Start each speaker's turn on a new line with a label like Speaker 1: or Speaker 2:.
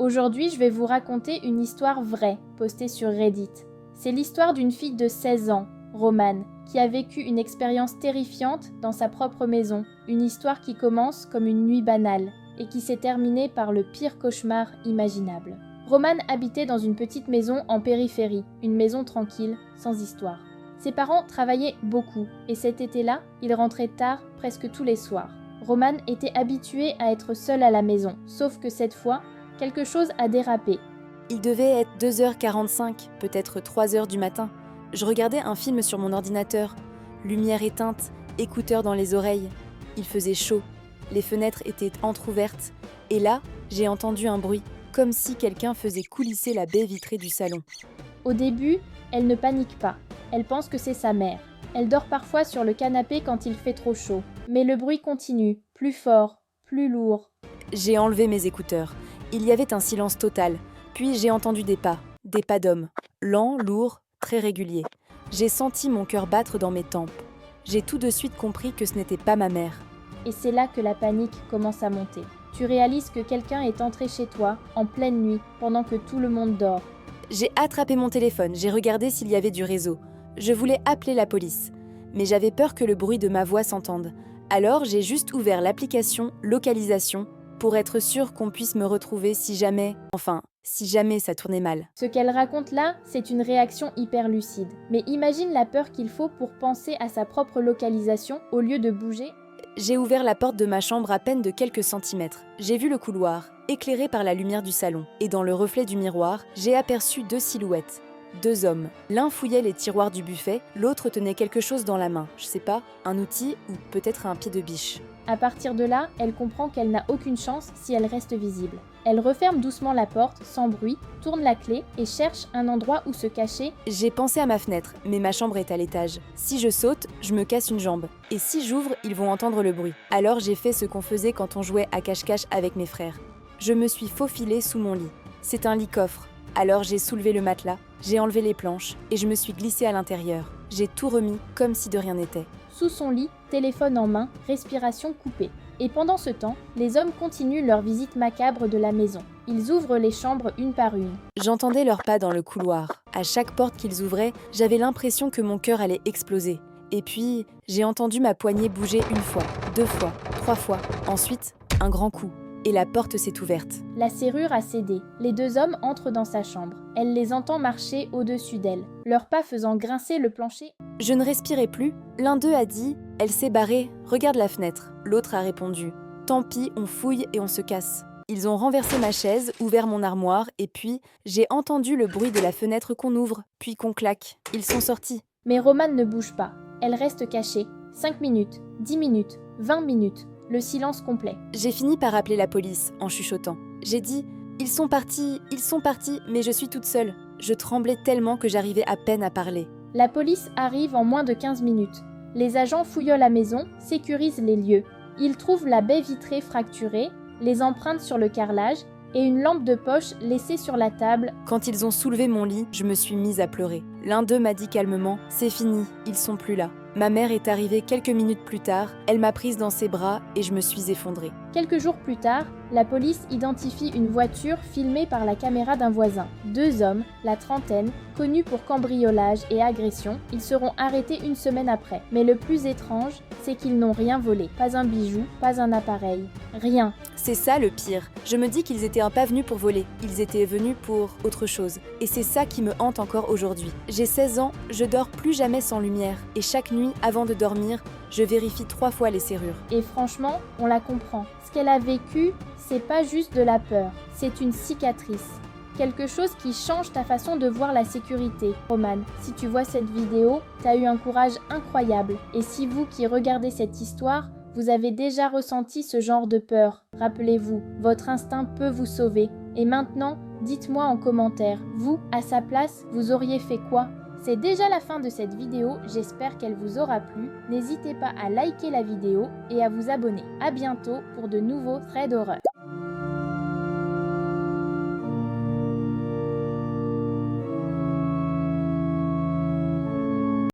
Speaker 1: Aujourd'hui, je vais vous raconter une histoire vraie, postée sur Reddit. C'est l'histoire d'une fille de 16 ans, Romane, qui a vécu une expérience terrifiante dans sa propre maison. Une histoire qui commence comme une nuit banale et qui s'est terminée par le pire cauchemar imaginable. Romane habitait dans une petite maison en périphérie, une maison tranquille, sans histoire. Ses parents travaillaient beaucoup et cet été-là, ils rentraient tard, presque tous les soirs. Romane était habituée à être seule à la maison, sauf que cette fois, quelque chose a dérapé.
Speaker 2: Il devait être 2h45, peut-être 3h du matin. Je regardais un film sur mon ordinateur, lumière éteinte, écouteurs dans les oreilles. Il faisait chaud, les fenêtres étaient entr'ouvertes, et là, j'ai entendu un bruit, comme si quelqu'un faisait coulisser la baie vitrée du salon.
Speaker 1: Au début, elle ne panique pas. Elle pense que c'est sa mère. Elle dort parfois sur le canapé quand il fait trop chaud. Mais le bruit continue, plus fort, plus lourd.
Speaker 2: J'ai enlevé mes écouteurs. Il y avait un silence total. Puis j'ai entendu des pas d'hommes, lents, lourds, très réguliers. J'ai senti mon cœur battre dans mes tempes. J'ai tout de suite compris que ce n'était pas ma mère.
Speaker 1: Et c'est là que la panique commence à monter. Tu réalises que quelqu'un est entré chez toi, en pleine nuit, pendant que tout le monde dort.
Speaker 2: J'ai attrapé mon téléphone, j'ai regardé s'il y avait du réseau. Je voulais appeler la police, mais j'avais peur que le bruit de ma voix s'entende. Alors j'ai juste ouvert l'application localisation pour être sûre qu'on puisse me retrouver si jamais ça tournait mal.
Speaker 1: Ce qu'elle raconte là, c'est une réaction hyper lucide. Mais imagine la peur qu'il faut pour penser à sa propre localisation au lieu de bouger.
Speaker 2: J'ai ouvert la porte de ma chambre à peine de quelques centimètres. J'ai vu le couloir, éclairé par la lumière du salon. Et dans le reflet du miroir, j'ai aperçu 2 silhouettes. 2 hommes. L'un fouillait les tiroirs du buffet, l'autre tenait quelque chose dans la main. Je sais pas, un outil ou peut-être un pied de biche.
Speaker 1: À partir de là, elle comprend qu'elle n'a aucune chance si elle reste visible. Elle referme doucement la porte, sans bruit, tourne la clé et cherche un endroit où se cacher.
Speaker 2: J'ai pensé à ma fenêtre, mais ma chambre est à l'étage. Si je saute, je me casse une jambe. Et si j'ouvre, ils vont entendre le bruit. Alors j'ai fait ce qu'on faisait quand on jouait à cache-cache avec mes frères. Je me suis faufilée sous mon lit. C'est un lit-coffre. Alors j'ai soulevé le matelas, j'ai enlevé les planches et je me suis glissée à l'intérieur. J'ai tout remis comme si de rien n'était.
Speaker 1: Sous son lit, téléphone en main, respiration coupée. Et pendant ce temps, les hommes continuent leur visite macabre de la maison. Ils ouvrent les chambres une par une.
Speaker 2: J'entendais leurs pas dans le couloir. À chaque porte qu'ils ouvraient, j'avais l'impression que mon cœur allait exploser. Et puis, j'ai entendu ma poignée bouger 1 fois, 2 fois, 3 fois. Ensuite, un grand coup. Et la porte s'est ouverte.
Speaker 1: La serrure a cédé. Les 2 hommes entrent dans sa chambre. Elle les entend marcher au-dessus d'elle, leurs pas faisant grincer le plancher.
Speaker 2: Je ne respirais plus. L'un d'eux a dit « Elle s'est barrée, regarde la fenêtre ». L'autre a répondu « Tant pis, on fouille et on se casse ». Ils ont renversé ma chaise, ouvert mon armoire, et puis j'ai entendu le bruit de la fenêtre qu'on ouvre, puis qu'on claque. Ils sont sortis.
Speaker 1: Mais Romane ne bouge pas. Elle reste cachée. 5 minutes, 10 minutes, 20 minutes. Le silence complet.
Speaker 2: J'ai fini par appeler la police en chuchotant. J'ai dit « Ils sont partis, mais je suis toute seule ». Je tremblais tellement que j'arrivais à peine à parler.
Speaker 1: La police arrive en moins de 15 minutes. Les agents fouillent la maison, sécurisent les lieux. Ils trouvent la baie vitrée fracturée, les empreintes sur le carrelage et une lampe de poche laissée sur la table.
Speaker 2: Quand ils ont soulevé mon lit, je me suis mise à pleurer. L'un d'eux m'a dit calmement « C'est fini, ils sont plus là ». Ma mère est arrivée quelques minutes plus tard, elle m'a prise dans ses bras et je me suis effondrée.
Speaker 1: Quelques jours plus tard, la police identifie une voiture filmée par la caméra d'un voisin. 2 hommes, la trentaine, connus pour cambriolage et agression, ils seront arrêtés 1 semaine après. Mais le plus étrange, c'est qu'ils n'ont rien volé. Pas un bijou, pas un appareil, rien.
Speaker 2: C'est ça le pire. Je me dis qu'ils étaient pas venus pour voler, ils étaient venus pour autre chose. Et c'est ça qui me hante encore aujourd'hui. J'ai 16 ans, je dors plus jamais sans lumière. Et chaque nuit, avant de dormir, je vérifie 3 fois les serrures.
Speaker 1: Et franchement, on la comprend. Ce qu'elle a vécu, c'est pas juste de la peur, c'est une cicatrice. Quelque chose qui change ta façon de voir la sécurité. Romane, si tu vois cette vidéo, t'as eu un courage incroyable. Et si vous qui regardez cette histoire, vous avez déjà ressenti ce genre de peur, rappelez-vous, votre instinct peut vous sauver. Et maintenant, dites-moi en commentaire, vous, à sa place, vous auriez fait quoi ? C'est déjà la fin de cette vidéo, j'espère qu'elle vous aura plu. N'hésitez pas à liker la vidéo et à vous abonner. À bientôt pour de nouveaux threads d'horreur.